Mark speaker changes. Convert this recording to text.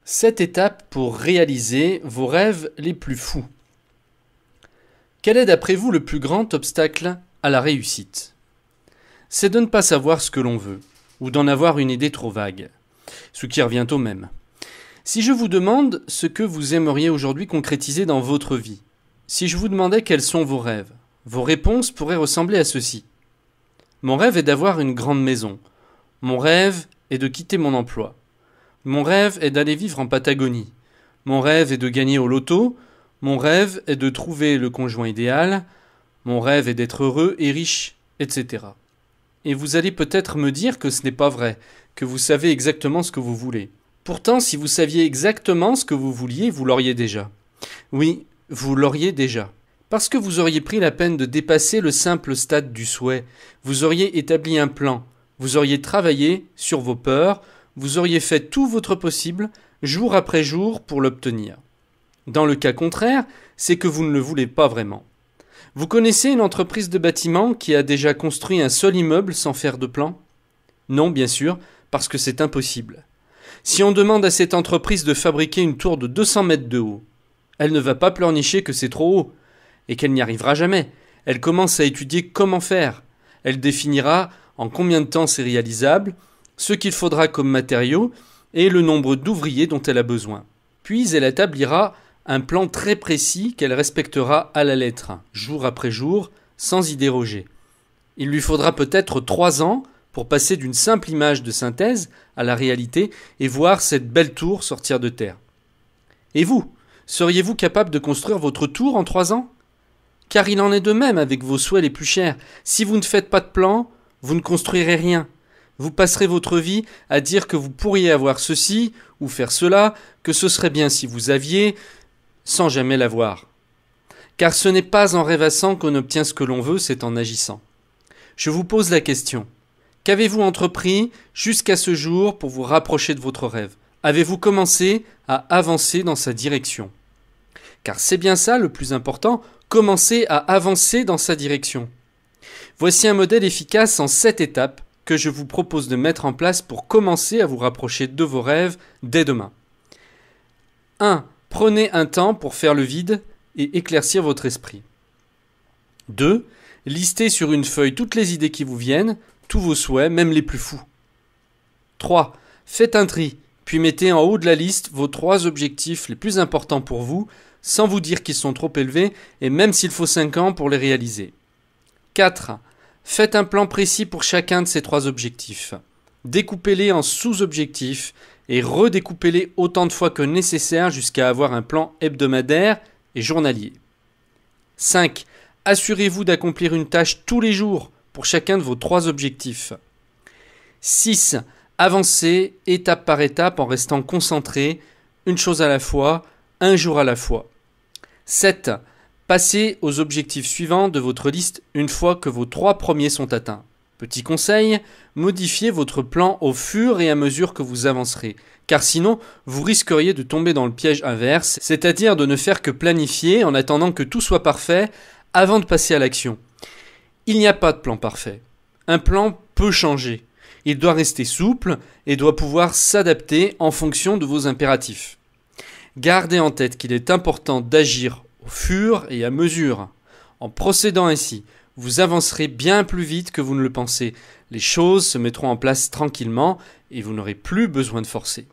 Speaker 1: 7 étapes pour réaliser vos rêves les plus fous. Quel est d'après vous le plus grand obstacle à la réussite? C'est de ne pas savoir ce que l'on veut, ou d'en avoir une idée trop vague, ce qui revient au même. Si je vous demande ce que vous aimeriez aujourd'hui concrétiser dans votre vie, si je vous demandais quels sont vos réponses pourraient ressembler à ceci. Mon rêve est d'avoir une grande maison. Mon rêve est de quitter mon emploi. Mon rêve est d'aller vivre en Patagonie. Mon rêve est de gagner au loto. Mon rêve est de trouver le conjoint idéal. Mon rêve est d'être heureux et riche, etc. Et vous allez peut-être me dire que ce n'est pas vrai, que vous savez exactement ce que vous voulez. Pourtant, si vous saviez exactement ce que vous vouliez, vous l'auriez déjà. Oui, vous l'auriez déjà. Parce que vous auriez pris la peine de dépasser le simple stade du souhait. Vous auriez établi un plan. Vous auriez travaillé sur vos peurs. Vous auriez fait tout votre possible, jour après jour, pour l'obtenir. Dans le cas contraire, c'est que vous ne le voulez pas vraiment. Vous connaissez une entreprise de bâtiment qui a déjà construit un seul immeuble sans faire de plan? Non, bien sûr, parce que c'est impossible. Si on demande à cette entreprise de fabriquer une tour de 200 mètres de haut, elle ne va pas pleurnicher que c'est trop haut, et qu'elle n'y arrivera jamais. Elle commence à étudier comment faire. Elle définira en combien de temps c'est réalisable, ce qu'il faudra comme matériaux et le nombre d'ouvriers dont elle a besoin. Puis elle établira un plan très précis qu'elle respectera à la lettre, jour après jour, sans y déroger. Il lui faudra peut-être 3 ans pour passer d'une simple image de synthèse à la réalité et voir cette belle tour sortir de terre. Et vous, seriez-vous capable de construire votre tour en 3 ans? Car il en est de même avec vos souhaits les plus chers. Si vous ne faites pas de plan, vous ne construirez rien. Vous passerez votre vie à dire que vous pourriez avoir ceci ou faire cela, que ce serait bien si vous aviez, sans jamais l'avoir. Car ce n'est pas en rêvassant qu'on obtient ce que l'on veut, c'est en agissant. Je vous pose la question. Qu'avez-vous entrepris jusqu'à ce jour pour vous rapprocher de votre rêve? Avez-vous commencé à avancer dans sa direction? Car c'est bien ça le plus important, commencer à avancer dans sa direction. Voici un modèle efficace en 7 étapes que je vous propose de mettre en place pour commencer à vous rapprocher de vos rêves dès demain. 1. Prenez un temps pour faire le vide et éclaircir votre esprit. 2. Listez sur une feuille toutes les idées qui vous viennent, tous vos souhaits, même les plus fous. 3. Faites un tri, puis mettez en haut de la liste vos 3 objectifs les plus importants pour vous, sans vous dire qu'ils sont trop élevés, et même s'il faut 5 ans pour les réaliser. 4. Faites un plan précis pour chacun de ces 3 objectifs. Découpez-les en sous-objectifs et redécoupez-les autant de fois que nécessaire jusqu'à avoir un plan hebdomadaire et journalier. 5. Assurez-vous d'accomplir une tâche tous les jours pour chacun de vos 3 objectifs. 6. Avancez étape par étape en restant concentré, une chose à la fois, un jour à la fois. 7. Passez aux objectifs suivants de votre liste une fois que vos 3 premiers sont atteints. Petit conseil, modifiez votre plan au fur et à mesure que vous avancerez, car sinon vous risqueriez de tomber dans le piège inverse, c'est-à-dire de ne faire que planifier en attendant que tout soit parfait avant de passer à l'action. Il n'y a pas de plan parfait. Un plan peut changer. Il doit rester souple et doit pouvoir s'adapter en fonction de vos impératifs. Gardez en tête qu'il est important d'agir au fur et à mesure. En procédant ainsi, vous avancerez bien plus vite que vous ne le pensez. Les choses se mettront en place tranquillement et vous n'aurez plus besoin de forcer.